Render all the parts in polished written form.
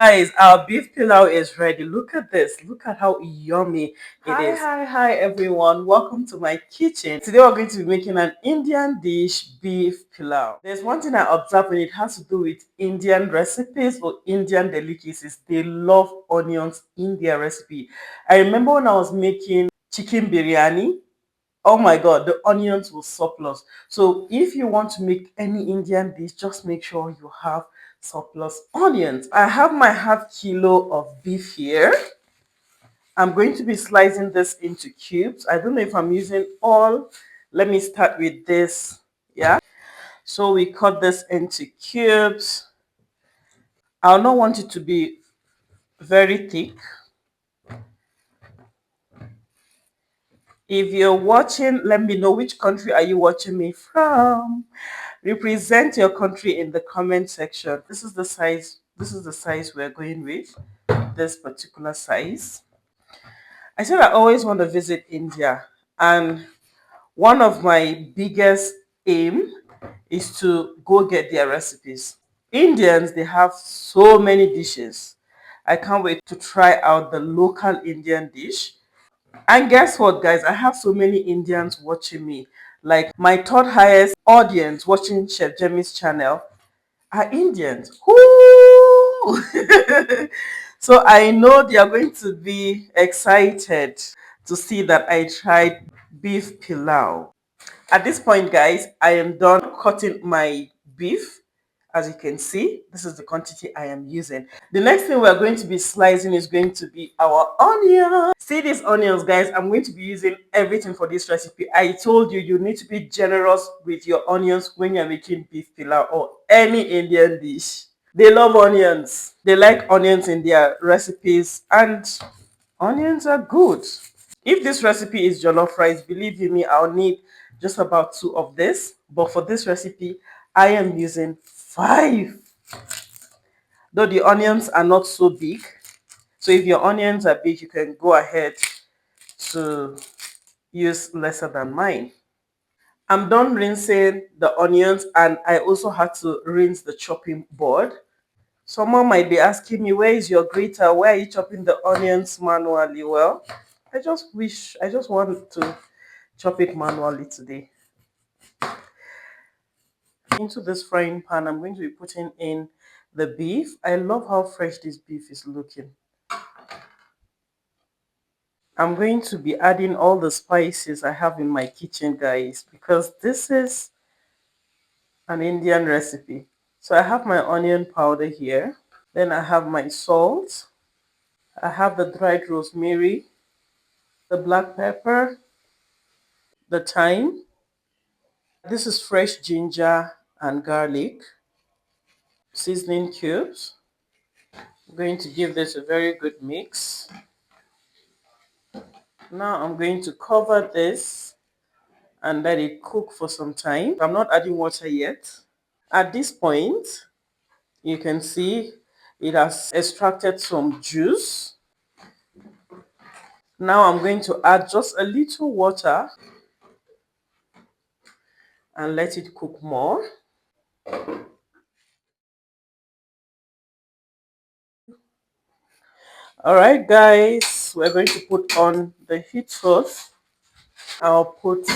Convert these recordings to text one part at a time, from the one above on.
Guys, our beef pilau is ready. Look at this. Look at how yummy it is. Hi, everyone. Welcome to my kitchen. Today we're going to be making an Indian dish, beef pilau. There's one thing I observed when it has to do with Indian recipes or Indian delicacies. They love onions in their recipe. I remember when I was making chicken biryani. Oh my god, the onions will surplus. So if you want to make any Indian dish, just make sure you have surplus onions. I have my half kilo of beef here. I'm going to be slicing this into cubes. I don't know if I'm using all. Let me start with this. Yeah. So we cut this into cubes. I'll not want it to be very thick. If you're watching, let me know which country are you watching me from. Represent your country in the comment section. This is the size. This is the size we're going with. This particular size. I said I always want to visit India, and one of my biggest aim is to go get their recipes. Indians, they have so many dishes. I can't wait to try out the local Indian dish. And guess what, guys? I have so many Indians watching me. Like my third highest audience watching Chef Jemmy's channel are Indians. Woo! So I know they are going to be excited to see that I tried beef pilau. At this point, guys, I am done cutting my beef. As you can see, this is the quantity I am using. The next thing we're going to be slicing is going to be our onion. See these onions, guys? I'm going to be using everything for this recipe. I told you, you need to be generous with your onions when you're making beef pilau or any Indian dish. They love onions. They like onions in their recipes, and onions are good. If this recipe is jollof rice, believe you me, I'll need just about 2 of this. But for this recipe, I am using 5. Though the onions are not so big. So if your onions are big, you can go ahead to use lesser than mine. I'm done rinsing the onions, and I also had to rinse the chopping board. Someone might be asking me, where is your grater? Why are you chopping the onions manually? Well, I just want to chop it manually today. Into this frying pan, I'm going to be putting in the beef. I love how fresh this beef is looking. I'm going to be adding all the spices I have in my kitchen, guys, because this is an Indian recipe. So I have my onion powder here. Then I have my salt. I have the dried rosemary, the black pepper, the thyme. This is fresh ginger and garlic, seasoning cubes. I'm going to give this a very good mix. Now I'm going to cover this and let it cook for some time. I'm not adding water yet. At this point, you can see it has extracted some juice. Now I'm going to add just a little water and let it cook more. Alright guys, we're going to put on the heat source. I'll put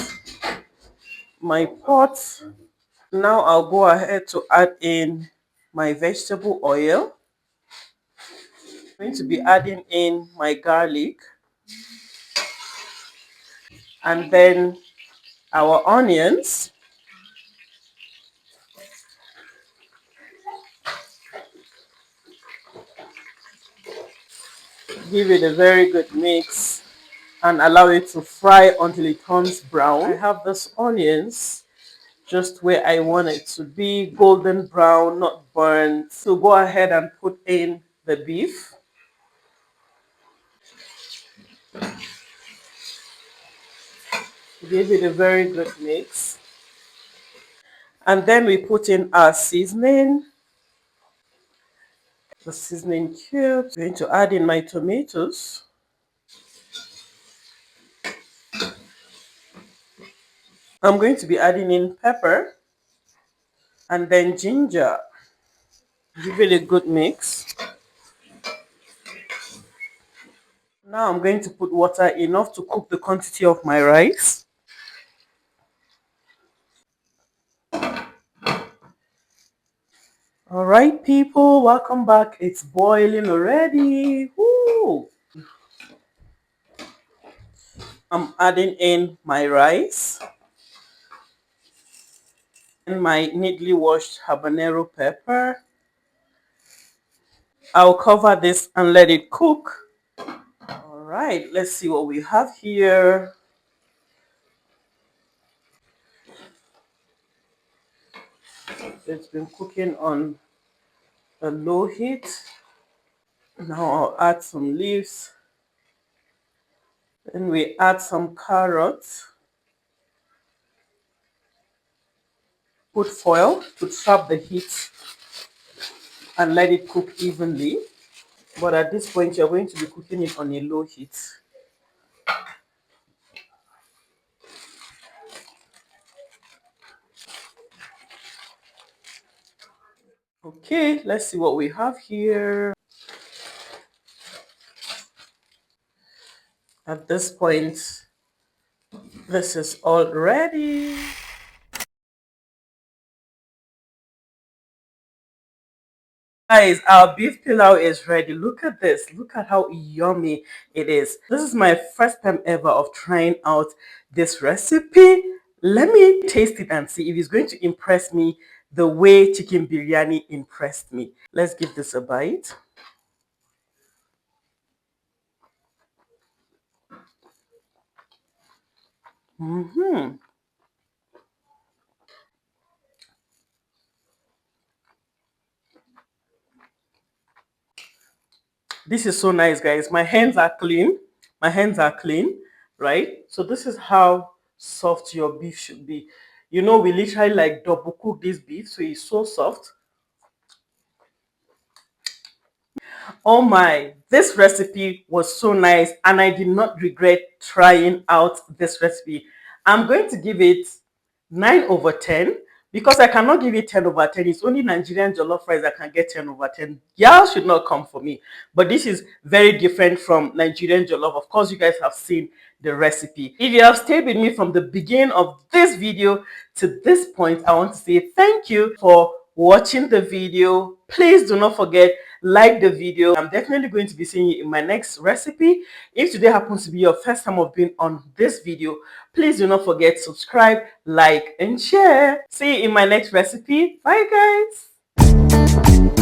my pot. Now I'll go ahead to add in my vegetable oil. I'm going to be adding in my garlic and then our onions. Give it a very good mix and allow it to fry until it turns brown. I have these onions just where I want it to be, golden brown, not burnt. So go ahead and put in the beef. Give it a very good mix. And then we put in our seasoning, the seasoning cubes. I'm going to add in my tomatoes. I'm going to be adding in pepper and then ginger. Give it a good mix. Now I'm going to put water enough to cook the quantity of my rice. All right, people, welcome back. It's boiling already. Woo! I'm adding in my rice and my neatly washed habanero pepper. I'll cover this and let it cook. All right, let's see what we have here. It's been cooking on a low heat. Now I'll add some leaves. Then we add some carrots. Put foil to trap the heat and let it cook evenly. But at this point, you're going to be cooking it on a low heat. Okay, let's see what we have here. At this point, this is all ready. Guys, our beef pilau is ready. Look at this. Look at how yummy it is. This is my first time ever of trying out this recipe. Let me taste it and see if it's going to impress me the way chicken biryani impressed me. Let's give this a bite. Mm-hmm. This is so nice, guys. My hands are clean. My hands are clean, right? So this is how soft your beef should be. You know, we literally like double cook this beef, so it's so soft. Oh my, this recipe was so nice and I did not regret trying out this recipe. I'm going to give it 9 over 10 because I cannot give it 10 over 10. It's only Nigerian jollof rice that can get 10 over 10. Y'all should not come for me. But this is very different from Nigerian jollof. Of course, you guys have seen the recipe. If you have stayed with me from the beginning of this video to this point, I want to say thank you for watching the video. Please do not forget, like the video. I'm definitely going to be seeing you in my next recipe. If today happens to be your first time of being on this video, please do not forget, subscribe, like, and share. See you in my next recipe. Bye, guys.